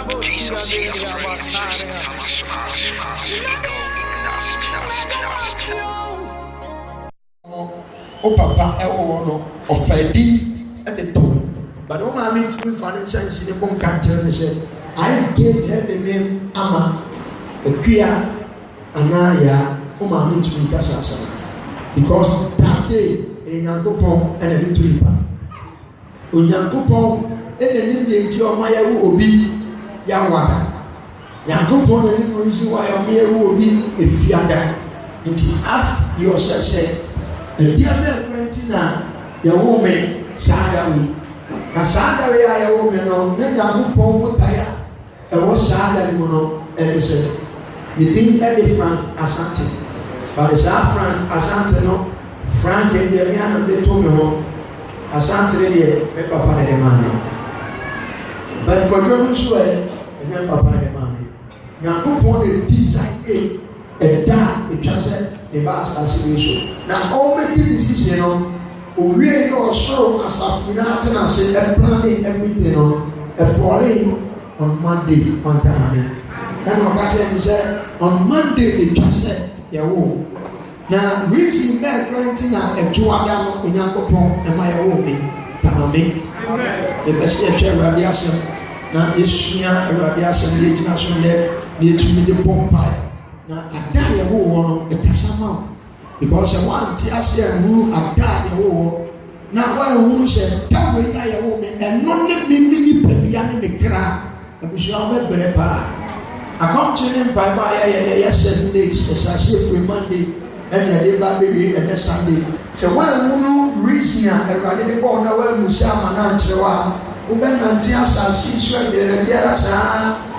O papa no offending at the top. But no man means to financial in the bomb country said, I gave her the name Ama, a Kia, Anaya, whom I mean to be Casasa. Because that day, a Yankopon and a little river. When Yankopon and the Indian to Maya will be Yawada. Yankopon and the reason why Amir will be a fiada. And he asked yourself, say, and dear Valentina, your woman, Sadawi. Sadawi, I woman, then Yankopon would tire. And what Sadawi, and he said, you think every Frank Asante. But it's our Frank Asante, no? Frank and the Rihanna, they told me home. Asante, they papa and the money. But for your swear, and then papa and the money. Yankopon, they decide a dad, it translates the vast association. Now, all making decisions, we really also as a finance and planning everything on falling on Monday, on time. And what said on Monday, they translate their womb. Now, reason that granting a Joadam in Yankopon and my own Tamame, the best radiation. Now, this year, radiation, the international need to be the Pompai. Now, I die a war, the Casama, because I want to ask them who I die a war. Now, one who said, tell me I a woman, and not let me young in the crowd, and we shall have better bar. I come to him by 7 days, as I say free Monday, and the labor baby and the Sunday. So, one who reason and running born, I will Musama Nantra, who then until I see sweat there, and there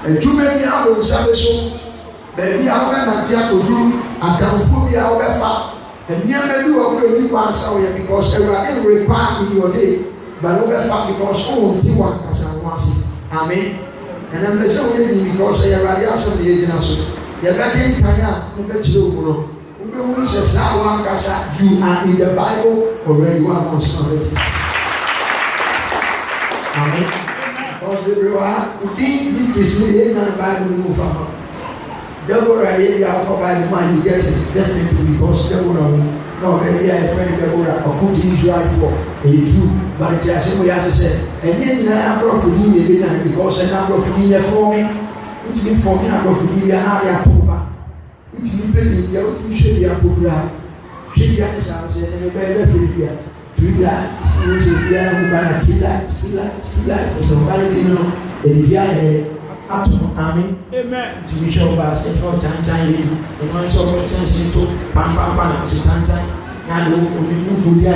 and too many hours of the show. Baby, I went until I could do a downphobia over and never do a really once away because there were every part in your day, but over because all T1 as I was. Amen. And I'm the same because I have some of the agency. The Latin Kaya, the Bechuno, who says, you are in the Bible already 1 month already. Amen. Because we are interested in the Bible from. Deborah, I'll provide the money you get it definitely because Deborah, no, maybe I friend Deborah or put Israel for a Jew, but it's as we have to say, and then I am brought for me because I am brought for me for me, it's been for me, I brought for me, I have it's been paid, you have to show you a program. She got this house and a better for you. 3 lights, who is a piano who buy 3 lights, so I didn't know, and Amen. To be sure, but if you're Tantan, the noise of your chance into Pam, to Tantan, now you only do the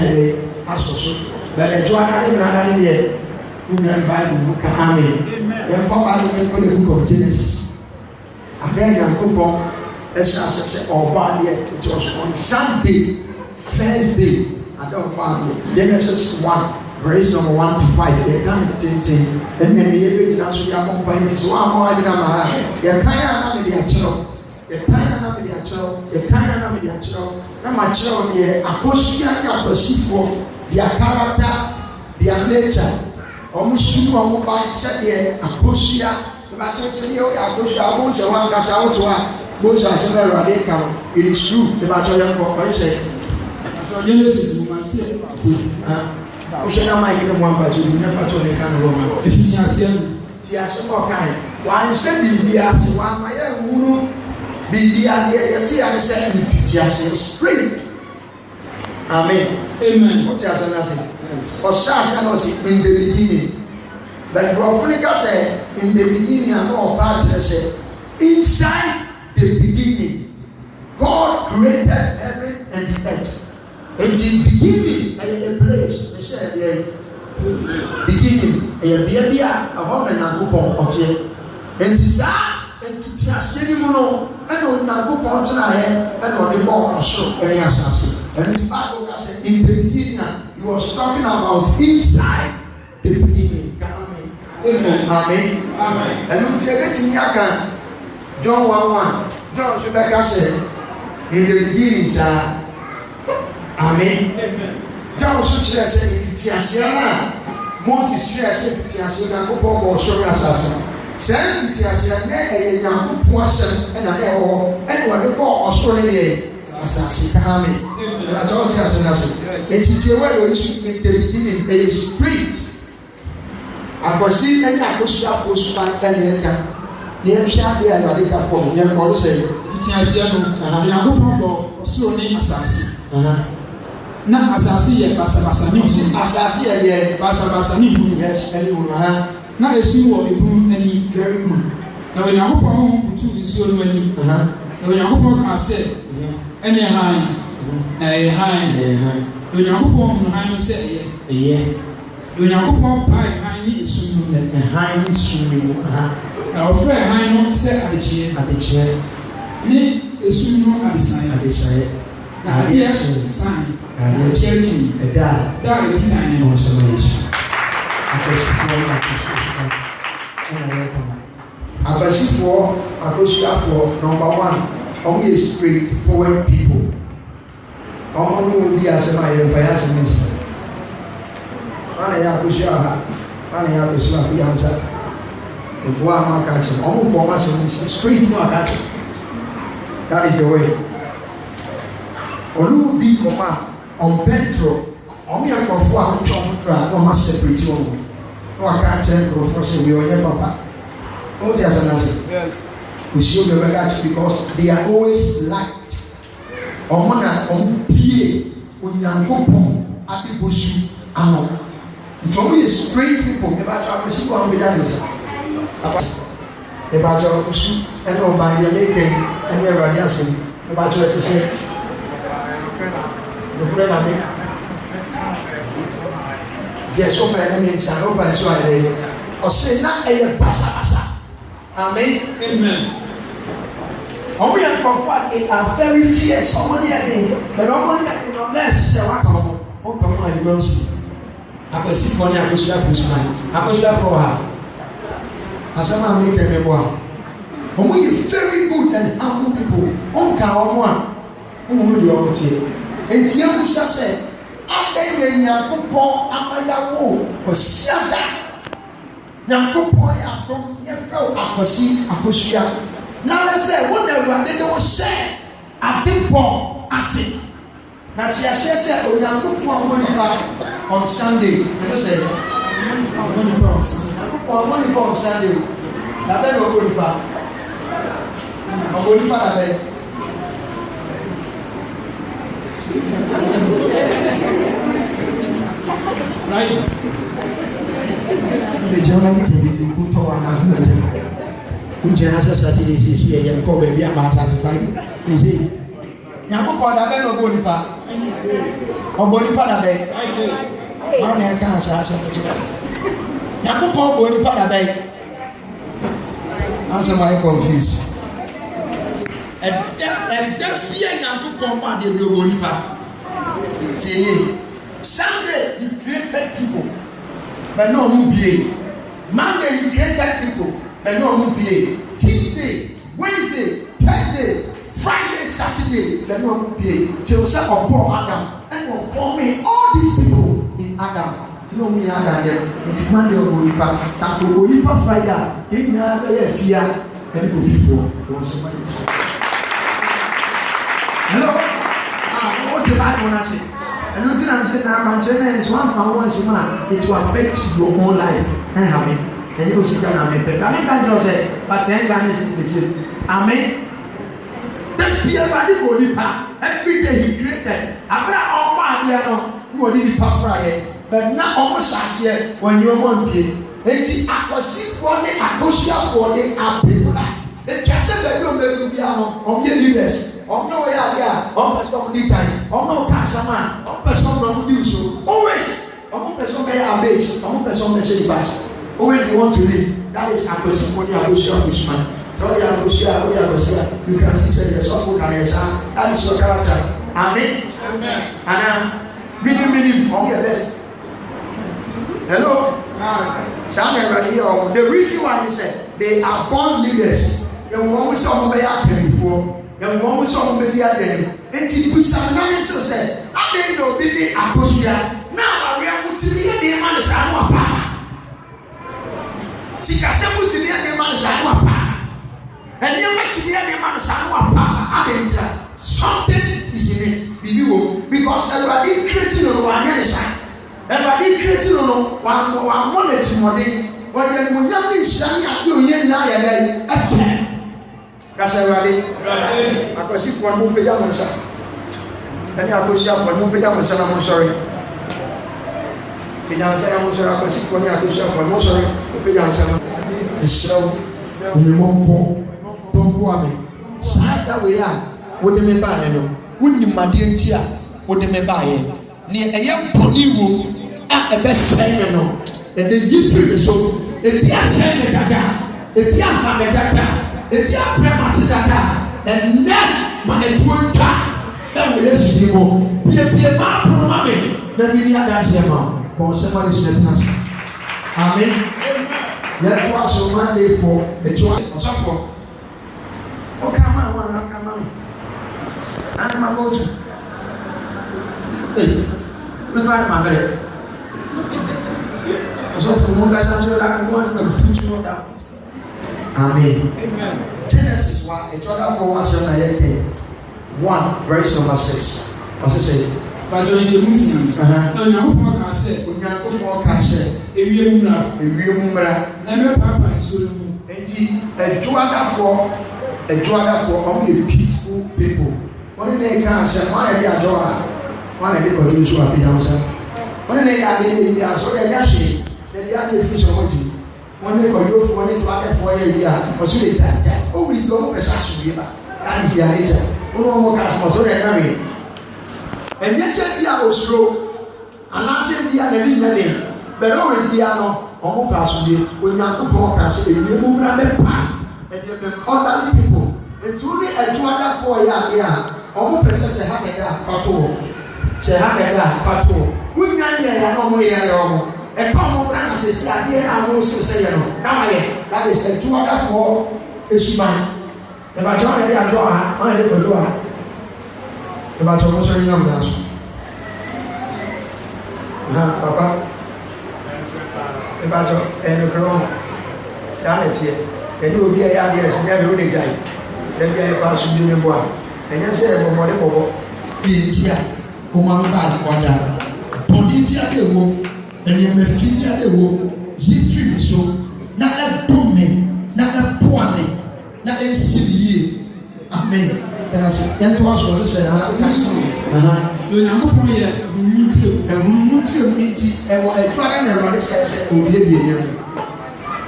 as also. But I join another year, you can buy the book. Amen. Then for us, we put the book of Genesis. And then you coupon, as I said, or bad yet, it was on Sunday, first day, I don't buy Genesis 1. Verse number 1 to 5. They come to 10, and then the average answer the accompanied is 1 more than a they kind of the actual. The kind of the actual. The kind of the actual. Now, my children here, Apostle, perceive for their character, their nature. Almost soon, one by said here, Apostle, the matter to you, Apostle, I won't say one that's out to her. Most are several radical. It is true. The matter young boy said, Genesis, we should not make them one, but you never told the kind of woman. If you see a small kind, one said, be as one, my own, be the say, straight. Amen. Amen. What else? Nothing. For Sasha was in the beginning. But Prophetica said, in the beginning, and all parts said, inside the beginning, God created heaven and the earth. And in beginning, a place, they said, beginning, a baby, a woman, and coupon, and Tisa, and Tia Sinimuno, and on Nago and on the ball, so very assassin. And the Bible said, in the beginning, he was talking about inside the beginning. Amen. Amen. Amen. And we say, John 1:1, John Rebecca said, in the beginning, sir. Amen. John also said, if it's Moses said, if it's a couple of showing assassin. Send it as a young person and a hair, and what they call Australia. Asase kame na jo ti ase na se etitie wa lo isu in the beginning there is spirit akosi eni akosu afo su ba tele ya ne hwa de ya de ka form ye ko se ti ase no ya go pon osuro ni asase na asase ye basa ni osi asase ye basa ni bu yes any one na esu wo ebu ani very good na we ya go pon kutu isu no ani na we ya go pon ka se ɛne han han onyankopɔn no han no sɛ ɛyɛ onyankopɔn pae han ne esum no han ne esum no na ɔfrɛ han no sɛ adekyeɛ ne esum no adesaeɛ na adeɛ san adeɛ kyi da ɛdi nan no ɔsɛ no yesu akɔsifoɔ no akɔsifoɔ ɛna yɛ kama akɔsifoɔ number 1 only straightforward people. Only will be as a man for us in this. Money, I push your heart. Money, I push your answer. The one catching. Only for us in this street, not catching. That is the way. Only be command on petrol. Only a for one track, no must separate you. No, I can't tell you for saying we are papa. What is an answer? Yes. We show the regard because they are always liked. Omona ompie onyankopon adibosu ano. Ntomo is straight people. Eba cha kwesi ko ambe ya nisa. Eba cha usu ene oba ya leke ene erade asem. Eba cha etese. The prayer me. Yes, open enemy san open so I o say na eye basa. Amen. Amen. Omo yɛ nkɔfo they are very fierce. Omo yɛ de but omo less sɛ waka omo ɔpɛ mo ayi bɛ osi akɔsifo ne akɔsifo suman akɔsifo wɔ ha asɛm a mi kɛmɛ bɔ a omo yɛ very good and humble people ɔnka ɔmo a ɔmo mo deɛ ɔmo tie eti yɛn mo hyɛ sɛ adan yɛ nyakopɔn amayawo ɔsiada nyakopɔn yɛ adom yɛfrɛ wo akɔsua na lɛsɛ wo na awurade de wo hyɛ adebɔ ase na te ahyɛ sɛ onyankopɔn ɔmo nipa on Sunday ɛno sɛ ɔmo nipa on Sunday na bɛ na ɔmo nipa na bɛ right. Bejana ni tebi ku to wa na hu aje. Unje asa Saturday sisi ye nko ba bi ama asa Friday. Ese. Nyankopɔ da bɛ no go nipa. Obo nipa da bɛ. Ma na ka asa kira. Nyankopɔ go nipa da bɛ. Answer my confused. Ɛda bia Nyankopɔ ma de bi go nipa. Tie. Sunday you created people. But no one be. Monday you created people, but no one be. Tuesday, Wednesday, Thursday, Friday, Saturday, but no one be. Till some of poor Adam and for forming all these people in Adam. You know me Adam here. It's Monday or Bonipa. Sato Bonipa Friday. In your fear, and go before. Hello. What's the Bible want to say? And nothing I'm saying now, is one from one man, it will affect your own life. And you will see that I'm but I can't just say, but then God is in the same. Amen. That be a body body every day he created. I'm not all my dear, you will need to Friday, but not almost as yet when you're one day. And see, I was sick one day, I was shot for the people. The castle that you be on your leaders. No way out person need time. No cancer man. Person not do so. Always. Person may abase. Person may say fast. Always you want to live. That is a person when you are this man. So you can see the software that is your character. Amen. Amen. And really on your best. Hello? The reason why he said they are born leaders. They will always be before. And one was on the other, and she put some nice said, I didn't know baby Apostle. Now I am to be a man as I want. sikasɛm ti ne ɛde ma no saa no apa ɛnneɛma ti ne ɛde ma no saa no apa abɛntira something is in it bibi wo because everybody creating no wanyɛ ne saa everybody creating no wamɔ ne timɔden wɔde animonyam ne nhyira ne ade onye nyinaa yɛ dɛ ɛtɛ kasa everybody akɔsifoɔ no mpagya mo nsa ɛne akɔsiafoɔ no mpagya mo nsa na mo nsɔre pagya nsa na mo nsɔre akɔsifoɔ ne akɔsiafoɔ no nsɔre mpagya nsa no ɛhyira wo mmemmɔmpɔ tɔmpoa me saa da wei a wode me baeɛ no wonim adeɛ nti a wode me baeɛ ne ɛyɛ mpɔne wɔ a ɛbɛsɛe me no ɛde yi firi me so ebi asɛe me dada ebi aha me dada ebi apɛ m'ase dada ɛnnɛ ma ɛtuo ntwa ɛwɔ Yesu din mu piepie maa pono ma me na bi ni adanseɛ ma wɔn nsɛm a Yesu ɛtena ase amen yɛto aso Monday for ɛtua ɔsɔfoɔ ɔka ma wɔn aka ma me anima kɔɔtu ee nípa ni màá bẹ̀rẹ̀ ọ̀sọ́fún mú kásá tó dá kó wọ́n ti bẹ̀rẹ̀ tó tún wọ́n dá amen Genesis wa ìjọba fún wa sẹ́wọ́n náà yẹ kẹ́ 1 verse number 6 ọ̀sẹ̀ sẹ́yìn. Bàjọ́ ìjẹ̀mú sí i. Onyankopɔn kaa sɛ. Onyankopɔn kaa sɛ. Ewiem mmra. Ewiem mmra. Na ɛbɛ paapa nsuo no mu. Eti ɛdwoadafoɔ ɔmo yɛ peaceful people. Wɔn ne yɛ kaa sɛ wɔn ayɛ de adwo a wɔn ayɛ de kɔdu nsuo a bi yansa. Wɔn ne yɛ ade de bi aso yɛ nyɛ hwee na bi ade efi sɛ wɔn gyi. Wɔn ne kɔdu ofu wɔn ne dwoadafoɔ yɛ yi a ɔso yɛ gya ɔwɔ isi ɔmo pɛsɛ aso yɛ ba that is their nature. Wɔn ɔmo kaa sɛ ɔso yɛ nyɛ ɛnyɛ sɛ bi a osuro anaasɛ bi a n'ani nyɛ den bɛrɛ ɔwɔ bi a no ɔmo pa so bi Onyankopɔn kaa sɛ ebi emu mmira bɛ pa ɛdi ɛbɛn ɔdali pipo etu ne ɛdwoadafoɔ yɛ adeɛ a ɔmo pɛ sɛ ha kɛkɛ a fa to wɔ sɛ ha kɛkɛ a fa to wɔ wonya nyɛ yɛ na ɔmo yɛ ɔmo ɛka ɔmo bra na sɛ adeɛ a ɔmo sɛ yɛ no kama yɛ that is ɛdwoadafoɔ esuban ɛbàtɛ ɔmo yɛ de adwo ha ɔmo yɛ de kɔdo ha. About your most young man. Papa, about your and grown. Damn it here. And you will be a young yes, never really die. Then you have passed you in one. And you say, well, whatever. India, woman bad order. Bolivia, they will, and you may feel they will. Free so. Not a domain, not a poor man, not a city. Amen. Yẹn tó wá sọ̀rọ̀ sẹ̀ Onyankopɔn yɛ ɛhunmutio mi ti ɛwɔ ɛdwara na ɛwɔde sɛ ɛsɛ obi ebien yɛn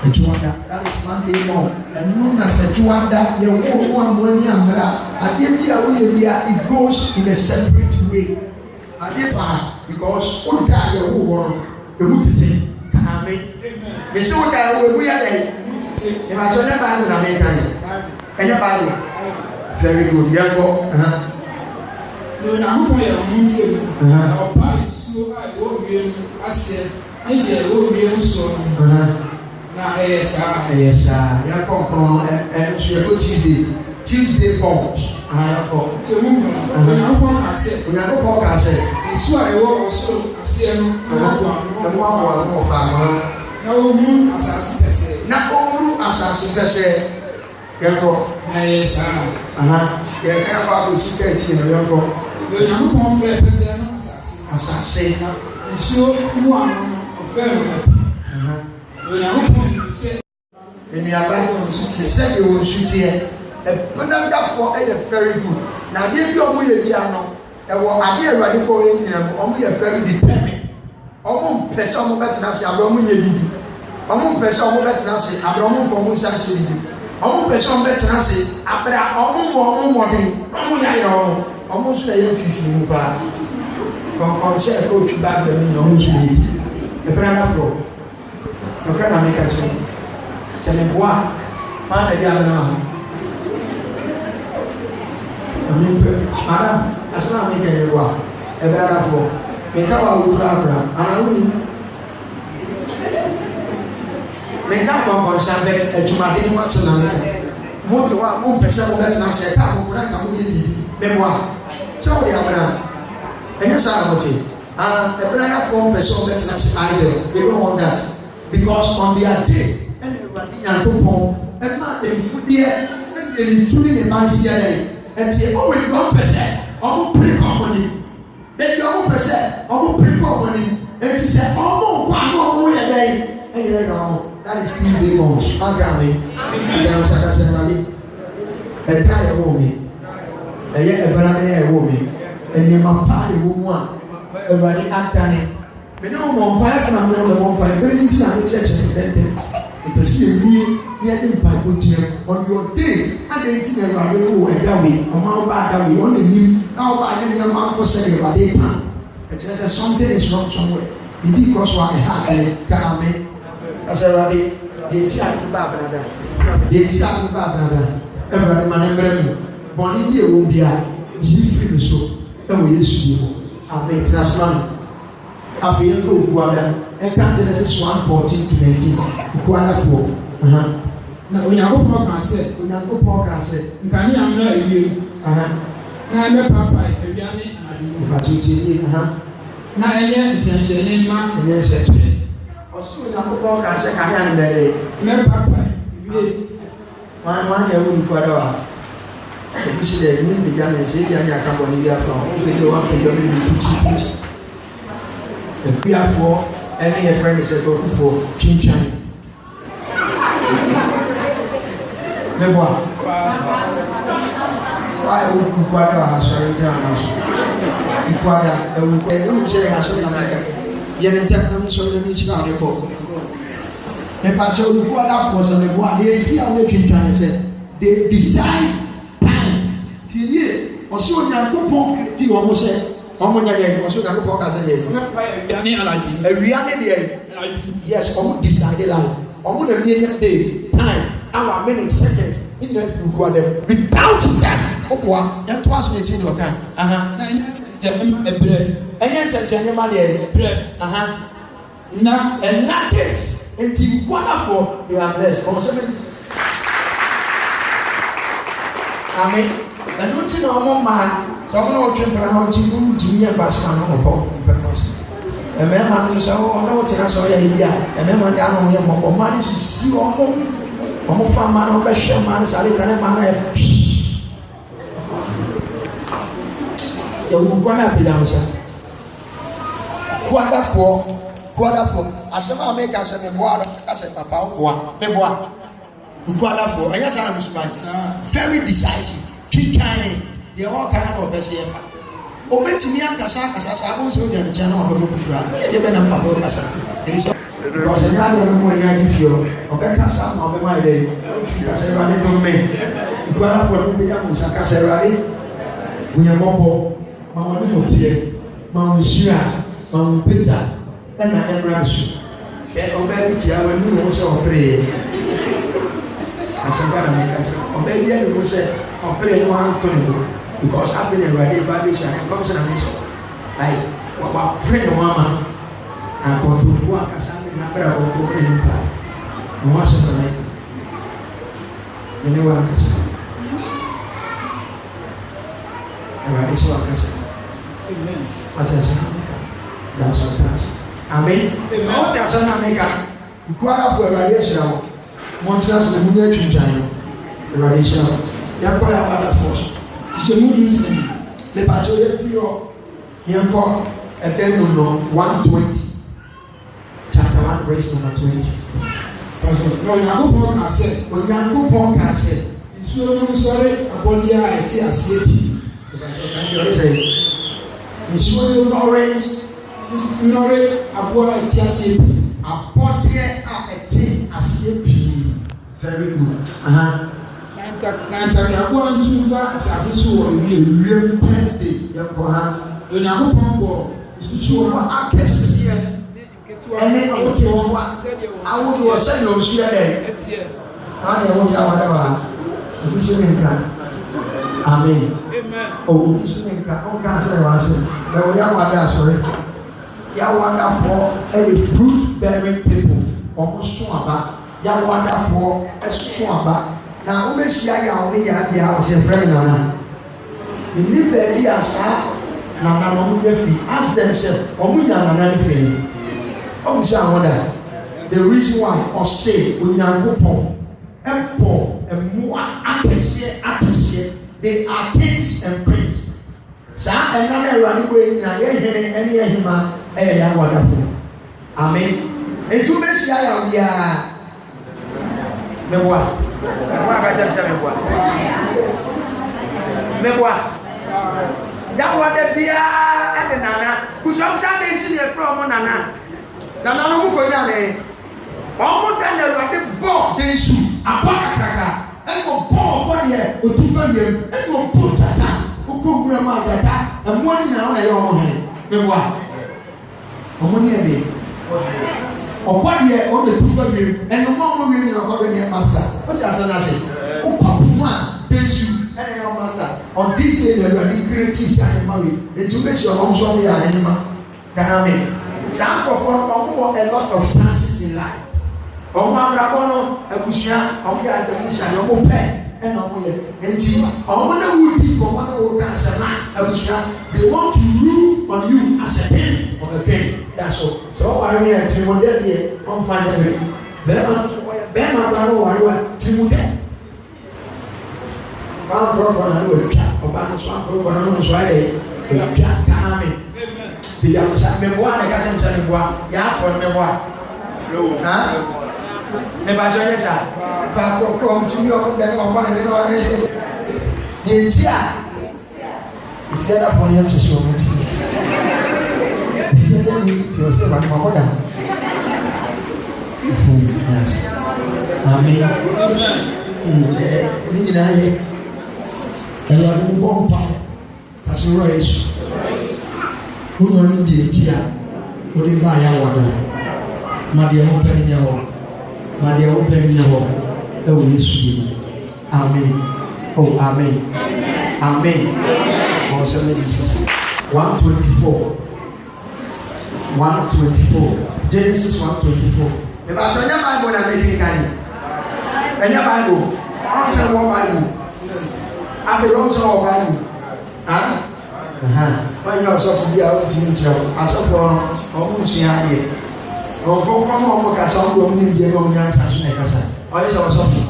ɛdwada that is Monday morning ɛnu na sɛ ɛdwada yɛ wɔ wɔn a wɔn ani amera adeɛ bi a wɔyɛ bi a it goes in a separate way adeɛ paa because o da yɛ wɔ wɔn emu tete ame yɛsɛ o da yɛ wɔ emu yɛ dɛ ɛmɛ ne baa na mi kan yɛ ɛnyɛ baa yɛ. Very good. Yeah, go. Onyankopɔn yɛ ɔmo mu na ɔpa nsuo a ɛwɔ wiem asɛ ne deɛ ɛwɔ wiem soɔ no na ɛyɛ saa. Ɛyɛ saa. Yɛ kɔ nkɔn nso yɛ kɔ Tuesday bombs. Yɛ kɔ. Onyankopɔn kaa sɛ. Nsuo a ɛwɔ ɔsoro aseɛ no ɛmu aboa no ɔfa ama. Na ɔmu asase pɛsɛ. Yɛ kɔ. Na ɛyɛ saa. Yɛ kɛ kɔ akɔ sika eti na yɛ kɔ. Onyankopɔn fɛ pɛsɛ no asase. Nsuo mu ano no ɔfɛ no. Onyankopɔn sɛ. Nnuaba ti sɛ yɛ wɔ nsuteɛ. Ɛpɛnɛndafoɔ ɛyɛ very good. Na adeɛ bi a wɔn yɛ bi ano ɛwɔ adeɛ awurade kɔ wɔn nyina mu wɔn yɛ very determined. Wɔn mpɛ sɛ wɔn bɛtena ase abirɛ wɔn nyɛ bibi. Wɔn mpɛ sɛ wɔn bɛtena ase abirɛ wɔn mfɔ wɔn nsa nhyɛ bibi. Wɔn mpɛ sɛ wɔn bɛtena ase abirɛ wɔn mɔden wɔn yɛ ayɛ wɔn nso na yɛ fifi mu paa. Kɔnkɔn sɛ ɛkɔ otwi ba abirɛ mu na wɔn nso yɛ ti. Ɛpɛnɛndafoɔ ɔkra na meka kyerɛ sɛ ne boa maa na di abena ho. Madam, asana mi kɛ ɛwɔ a ɛbɛ ara fɔ mɛka wa wo kura abira ana wo ni mɛka kɔnkɔn san bɛ ɛdwumaden ni wa se na mɛka mo te wa mo mpɛ sɛ mo bɛ tena se kaa mo kura ka mo yɛ bibi mɛ mo a sɛ o de abena ɛnyɛ saa na mo te ɛbɛ ara fɔ mpɛ sɛ o bɛ tena se idle they don't want that because on their day ɛna Nyankopɔn ɛma mfudeɛ sɛdeɛ ne su ne ne ba nsia dɛ ɛnti always wɔn pɛ sɛ ɔmo pere kɔ ɔmo nim bɛbi ɔmo pɛ sɛ ɔmo pere kɔ ɔmo nim ɛnti sɛ ɔmo nkɔ ano ɔmo yɛ dɛ ɛyɛ dɛ ɔmo that is still dey on maga me ɛyɛ ɔsaka sɛ ɛwale ɛda yɛ wɔ mi ɛyɛ ɛbɛrɛ ne yɛ wɔ mi ɛnìyɛnma paa yɛ wɔ mu a ɛwale adane mene wɔn mpa ɛfɛ na mene wɔn mpa ɛbɛrɛ ne ti na ne kyerɛkyerɛ dɛndɛn ìpèsè ìwúye ní ẹni mpa ìkójẹ ọdúnọdé adé ti na ìwádìí kó ẹdáwé ọmọ ọba adáwé ọ̀nà ìním náà ọba adé ní ẹmọ akọsẹ ìwádìí pan ẹ̀kyẹ́ sẹ́ something is wrong somewhere bìbí kọ́ so ẹ̀ha ẹ̀lẹ́ káàmé ẹ̀sẹ̀ ìwádìí yẹn ti àti bá abẹ́rẹ́dá yẹn ti àti bá abẹ́rẹ́dá ẹ̀wádìí ma ní mẹ́rẹ́ mu bọ̀ní bí ewu bíà yìí firi so ẹ̀wọ̀ Yéṣu yìí mu àmì ìtìrasímánì àfihàn kó òkú abẹ́ ẹ̀ka Genesis 1:14-19 kuadafoɔ na Onyankopɔn kaa sɛ nkanea mmra ewiem na ɛbɛpaapae awia ne anadwo na ɛyɛ nsɛnkyerɛnne mma ɔsɛ Onyankopɔn kaa sɛ kanea ne bɛyɛ mɛpaapae ewiem wɔn yɛ wɔn nkuada wa ebi si dɛ ɛni mpagya na ɛsɛ ebi anya akabɔ ne bi afa wɔn mpagya wɔn mpagya wɔn bi pikyi ebiafoɔ ɛne yɛ fɛn ne sɛ tɔkufoɔ twintwan ne bɔ a wayɛ wo kukuada wɔ asɔre nkyɛn ana so kukuada ɛwu ɛwɔ sɛ yɛ asɛm na mɛka yɛ ne ntɛm na nso yɛ ne kyerɛ ade kɔ ɛpakyɛ kukuadafoɔ sɛ ne bɔ a deɛ eti a wɔn twintwan sɛ they decide time tinie ɔsɛ Onyankopɔn ti wɔn sɛ ọmọ nyɛ deɛ ɔsɔ nyɛ kɔ kasa deɛ awia ne deɛ yes ɔmo decide life ɔmo na mie nyɛ day time hour minute seconds ne nyinaa fi kua dɛm without that ɔboa yɛn to aso n'eti ne ɔka ɛnyɛ nsɛnkyɛnne ma deɛ na ɛna days nti wonderful you are blessed ɔmo sɛ mɛ amen ɛnu ti na ɔmo maa sɔmu na ɔtwe mpɛrɛ na ɔtwe mu ntumi yɛ baasa na ɔbɔ mpɛrɛ na ɔsɛ ɛmɛɛma no sɛ ɔna ɔtena sɛ ɔyɛ ebi a ɛmɛɛma de ano ɔyɛ mɔbɔ ɔmo adi sisi ɔmo fa ma na ɔbɛhwɛ ma na sɛ ade ka ne ma na yɛ yɛwu gua na apagya no sɛ kuadafoɔ asɛm a meka sɛ meboa no ka sɛ papa woboa meboa kuadafoɔ ɛnyɛ saa na mesoma very decisive twitwane deɛ wɔka na ɔbɛ sɛ yɛfa ɔbɛtumi akasa saa abo sɛ wogyina ne kyɛn na ɔbɛbɔ kukura yɛdeɛ bɛ nam papa ɔkasa ɛni sɛ ɔsɛ nyɛ adeɛ no mu ani agye fie ɔbɛkasa ma ɔbɛma yɛ dɛ kasa Awurade dom me nkuadafoɔ no bɛnya mo nsa kasa Awurade Onyankopɔn ma wɔne mo teɛ ma wo nhyira ma wo mpagya ɛna ɛmmra me so ɔbaa bi tia w'ani ne ho sɛ ɔpereɛ asɛmpa na meka kyerɛ ɔbaa bi yɛ ne ho sɛ ɔpere no wanto ne ho because afei na Awurade ba bɛhyia ne fam sɛ na mehyɛ ayi wapere ne ho ama akɔntompo akasa ne nabrɛ a wɔkɔ ne nipa na ho asɛm na mene wankasa Awurade sɛ wankasa wate asɛ na meka da so ɔtase amen wote asɛ na meka nkuadafo Awurade ahyira wo montena sɛ ne munya atwintwan no Awurade ahyira wo yɛnkɔ yɛ awadafoɔ so hyɛmu du sɛ mepakyɛ yɛfiri hɔ yɛnkɔ ɛdɛ no 120 chapter 1 verse number 20 na Onyankopɔn kaa sɛ nsuo no nsɔre abɔdeɛ a ɛte aseɛ pii nsuo no nnɔre aboa a ɛte aseɛ pii abɔdeɛ a ɛte aseɛ pii very good na ntakraboa ntu ba asase so wɔ ewiem Thursday yɛkɔ ha Onyankopɔn bɔ nsuo wɔ akɛseɛ ɛne nketewa ahodoɔ sɛdeɛ ɔnsu yɛ dɛ ɔne ɛwɔ yɛ awada wɔ ha obi hyɛ me nka amen obi hyɛ me nka ɔnka asɛ wɔ ase na ɛwɔ yɛ awada asɔre yɛ awadafoɔ ɛyɛ fruit bearing people ɔmo so aba yɛ awadafoɔ ɛso aba na wobɛhyia yɛ a wɔne yɛ adeɛ a ɔsɛ frɛ me nana menni baabi a saa nana no ɔmo yɛ firi ask them sɛ ɔmo nya nana no firi ɔmo sɛ ahoda the reason why ɔse onyankopɔn ɛbɔ mmoa akɛseɛ they are kings and queens saa ɛna na awurade bɔ yɛ nyinaa yɛhene ɛne ahima ɛyɛ yɛ awadafo amen enti wobɛhyia yɛ obiara meboa yawada biara ɛde nana kusɔm saa de nti yɛ frɛ ɔmo nana no mo kɔnya ne ɔmo da na awurade bɔ de nsu abɔ kakraka ɛne ɔbɔ deɛ otu fa wiem ɛne ɔbɔ tata wokɔ nwura mu agata ɛmmoa no nyinaa ɔna ɛyɛ ɔmo hene meboa ɔmo ne ɛde ɔbɔ deɛ ɔna tu fa wiem ɛne ɔmo wiem nyina ɔkɔ bɛ ne master wote asɛ no ase wokɔ mu a de nsu ɛne ɛyɛ ɔmo master on this day the Lord created his animal the two days your home so we are animal can me some of a lot of chances in life ọmọ abrabono akusua ọmọ ya ademusa na ọmọ pẹ ẹna ọmọ yẹ enti ọmọ na wudi ọmọ na wo cancer na akusua they want to rule on you as a king of a king that's all so why we are timode de on find every bẹ́ẹ̀ ma bra no wari timode Báwo bọ̀rọ̀ náà ló wẹ̀ twa ọba ní sọ àkókò náà ló ń sọ ayẹ twa káàmì bìyà musa mẹbùa ní ká sẹ́ni sẹ́ni bùa yà á fọ mẹbùa hàn mẹbàjọ yẹ sà baako kúrò ọmọ tí yọ ọmọ dẹni ọmọ ní ọmọ ní ẹsẹ yẹn ti à ìfiyàdà fún yẹn ṣẹṣẹ ọmọ tí ìfiyàdà ní tí o sẹ wàá kọ́ dà àmì ní nyinaa yẹ. ẹ̀yà ọdún bọ́ mpa kàṣẹ wúrọ̀ yẹsù wúrọ̀ ọdún di etí a wọ́n di bá a yà wọ̀ dà màdìẹ wọ́n pẹ́ ní yẹ wọ́ màdìẹ wọ́n pẹ́ ní yẹ wọ́ ẹ wọ yẹsù yìí amen oh amen amen wọ́n sọ méjì sísè 124 Genesis 124 ẹ̀ bá sọ ẹ̀ ní Bible náà méjì ká yìí ẹ̀ ní Bible wọ́n sọ wọ́n Bible. After long so why when you are so be out in jail as of almost here or come on for some of the young young session I saw something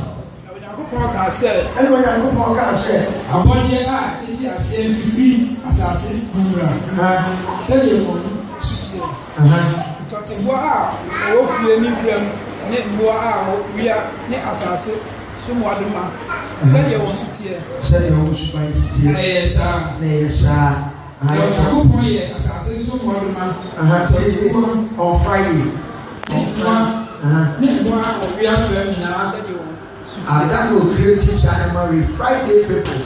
and when I go for can say I want you it's a same be assassin say you wow oh you need them we are assassin Sumo aduma. Sẹ́yìn wọ́n sùn tiẹ̀. Sẹ́yìn wọ́n sùn báyìí sí tiẹ̀. Ẹ̀yẹ sá. Ẹ̀yẹ sá. Ẹ̀yẹ kò yẹ asase sumo aduma. On Friday. Ní ìgbà òbí afẹ́ mi náà sẹ́yìn wọ́n sùn tiẹ̀. Adano creative animal with Friday people.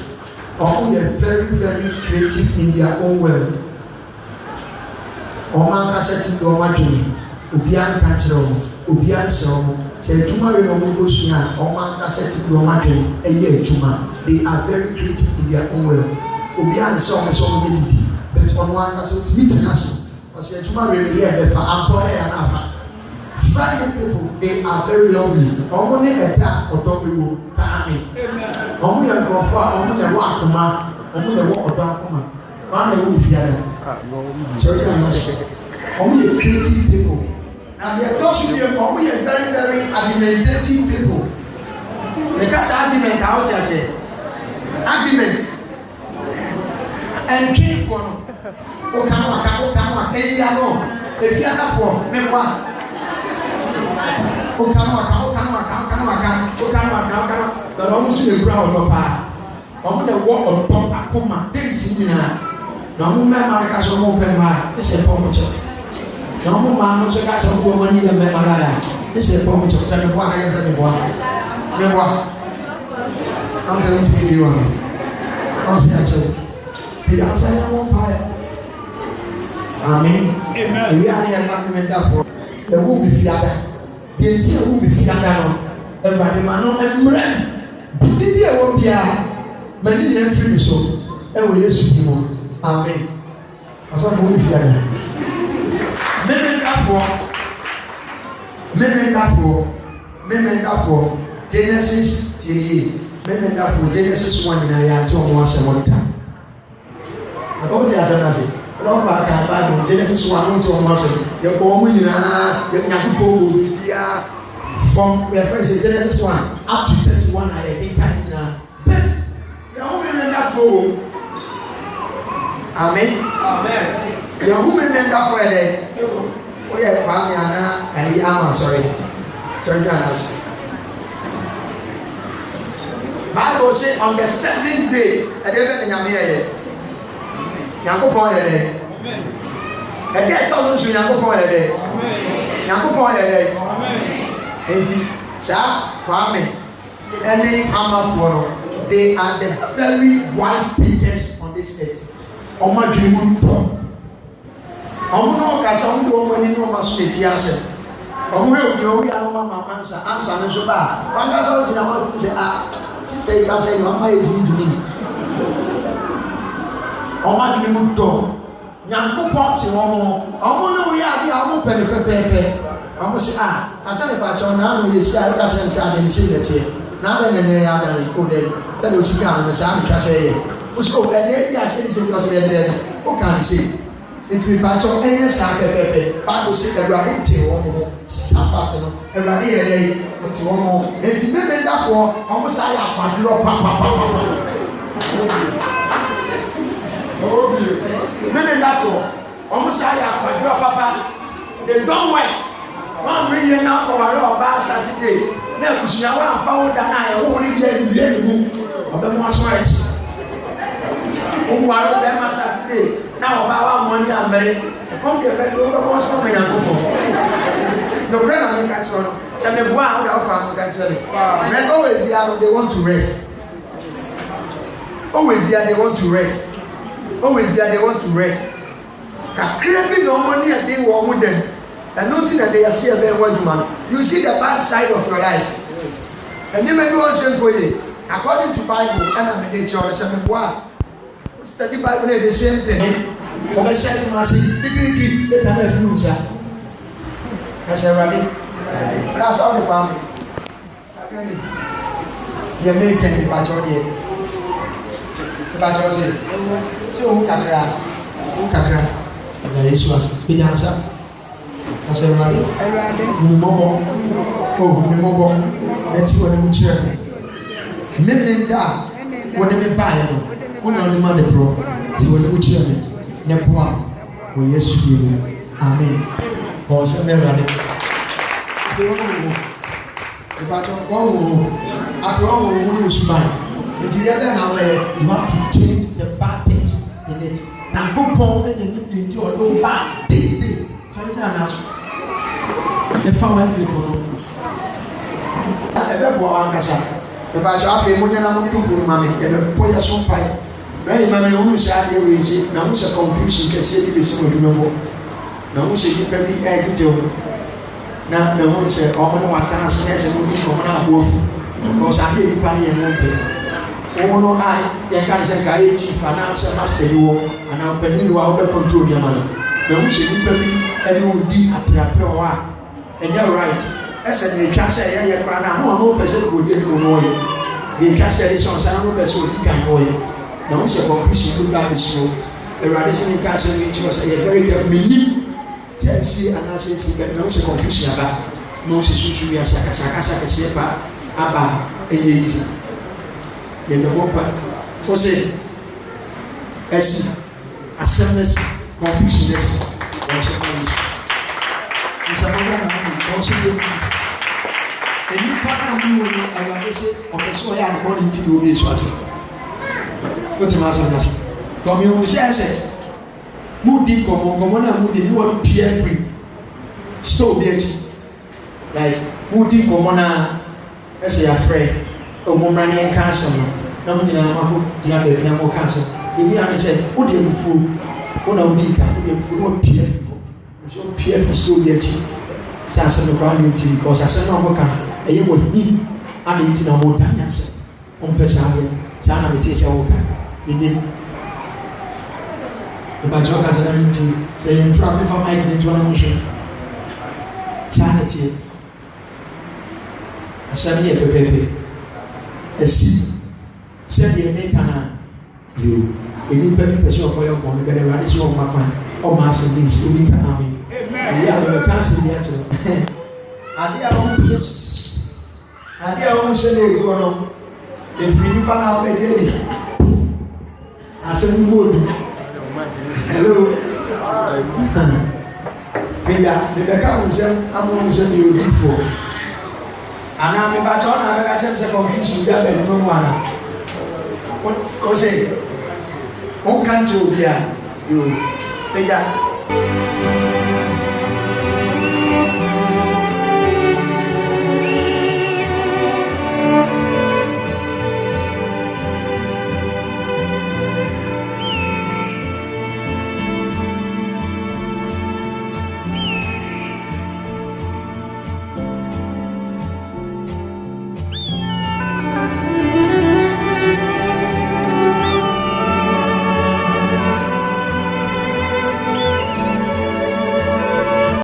All they very very creative in their own world. Ọmọ akásẹ́ ti di ọmọ adùn. Òbí ànkà kyerẹ́ ọmọ. Òbí ànsẹ́ ọmọ. Sɛ edwuma wei na wɔn bɔ sua a wɔn ankasa ti bi wɔn adwene ɛyɛ edwuma they are very creative in their own way obi a nsɛ wɔn sɛ wɔn yɛ bibi but wɔn ankasa tumi tena ase ɔsɛ edwuma wei na yɛ ɛbɛfa ankɔ ɛyɛ anafa Friday people they are very lovely wɔn ne ɛda ɔdɔ ewo kaame wɔn yɛ nkorɔfo a wɔn yɛ wɔ akoma wɔn yɛ wɔ ɔdɔ akoma wɔn na ɛwɔ efiada kyerɛ yɛ wɔn yɛ creative people. And they are also very, very argumentative people. Because argument, how do I say? Argument. And keep one. Okama, if you are for memoir. Okama, but almost in the ground of power. I'm going to walk on top of Puma, days in the now, America, so open my, it's a pomocha. Na ọmọ maa no so ka sọ fún ọmọ ní yẹ mẹ́ta láyà ní sẹ fún ọmọ tó sẹ ní bọ́ àkàyẹ sẹ ní bọ́ ní bọ́ àwọn sẹ ní ti yé wọn àwọn sẹ àkyẹ bìí àwọn sẹ ní wọn pa ẹ àmín ìwé àná yẹn máa mímí dá fún ẹwú mi fi ada yẹn ti ẹwú mi fi ada no ẹwúrọ̀dé ma no ẹmúrẹ́ bíbí ẹwọ bíà mẹ́ni yẹn fi mi so ẹwọ Yéṣu yìí mọ́ àmín ọ̀sán fún mi fi ada. Mẹ́mẹ́ntàfọ́ Genesis tìrìyè mẹ́mẹ́ntàfọ́ Genesis 1 nínú ayé àti ọmọ ọ̀sẹ̀ wọn ta. Ọ̀pọ̀ tí a sẹ́ náà sẹ́, ọlọ́pàá kan báyìí Genesis 1 ní ti ọmọ ọ̀sẹ̀ yẹ kọ́ ọmọ nyinaa yẹ nyàkúkọ́ wò India from where friends say Genesis 1 up to 31 I think now. But your women that for Amen. Amen. Your women that for there. Oh yeah, Kwame Anna, sorry. Bible says on the 7th day, and then Yamia Yakupon there. And that doesn't Yakupon there. Yakupon there. And Kwame and then Amafuano, they are the very wise speakers on this earth. Oma Dreamun Tom. Omo Kasan woman in Roma Street answer. Omo you are answer and so bad. One doesn't know what say sister, you can say, Mama is with me. Oma Dreamun Tom. Yanko Potty, Omo no, we are the Amo Pepe. I say, I said about John, now you see, I got to answer and see that here. Now then, they are the old tell us, you can say, who's over there? Yes, it is because they're what can you say? It's with Pacho and yes, I Bible says that running till Sabbath and running a day for 2 more. It's women that for almost I have drop women that for almost I have drop they don't wait. 1 million now for our Saturday. Now, you are found that I only get of the most rights. Who are them Saturday? Now, about money and money. The pumpkin that you almost coming and go for. The brother will catch on. Some of one can tell you. Men always be out, they want to rest. Always there, they want to rest. Always there, they want to rest. Craving no money and being warm with them. And nothing that they are seeing very well, man. You see the bad side of your life. Yes. And you may go and say, according to Bible, and I'm in the church, and study Bible, the same thing. But I said to myself, degree, let them have flu, sir. I said, Rabbi, that's all the family. You're making the battle here. The battle here. So, who can grab? And the issue was, the answer. I said, Rabbi, let's see what I'm sharing. Men that what they buy, one on the mother pro, see what I'm sharing. Nepal, we yes, you. Amen. Or some Rabbi. About after all, we will smile. It's the other now where you have to change the bad things in it. Now, go forward and into a low bad this day. The family people. Ebe bo ankasa. The ba jo afi mo nyana mo tupu mami. Ebe po ya so pai. Right mami unu sha de we si na mo se confusion ke se bi se mo dum mo. Na mo se di pe bi e ti jo. Na mo se o mo wa ta se se mo di ko na bo fu. Ko sa ke di pa ni e mo pe. O no ai ya kan se ka e chi finance master wo ana pe ni wa o be control ya mani. Na mo se di pe bi e no di apirapira wa. And you're right. As a chance, I am no person who didn't know you. The chance is on some person who can know you. Now, it's a confusion to guide the show. The radiation in castle, which was a very careful meaning. Chelsea and I say, that no confusion about no situation. We are Sakasa, Sepa, Abba, and easy. Then the whole part for say, as a semblance, confusion, it's a problem. And you can't do it. I will say, "Okay, I am going to do this." What am I saying? Come here, we say, "Moody, come on, moody, you want to be free." Stop it. Like moody, come on, as you are afraid. Oh, my money and cancer. No, you have no cancer. You have said, "What do you fool? What are we? What do you fool? What PF? So PF is still getting." Chance of the ground because I said, "No, okay." And you would need a meeting of more than answer. On Pesavia, China, the teacher, okay. The Bajok has a meeting, saying, "Try to find into an emotion." Charity. A Sunday at the baby. A seat. Said you make an you. A new baby person for your one, better radish of my point. Oh, Master, this, you make an army. We are the cancer yet. ade a wɔn hyɛ na egu no efiri nipa na afɛgye ni asɛm mu odu hello mebɛka wo nsɛm ama wo nsɛm yɛ odifo anaa mebakyɛ wo na bɛka kyɛm sɛ confusion gya bɛne no mu ana wo sɛ wonka nkyɛ obi a yo pagya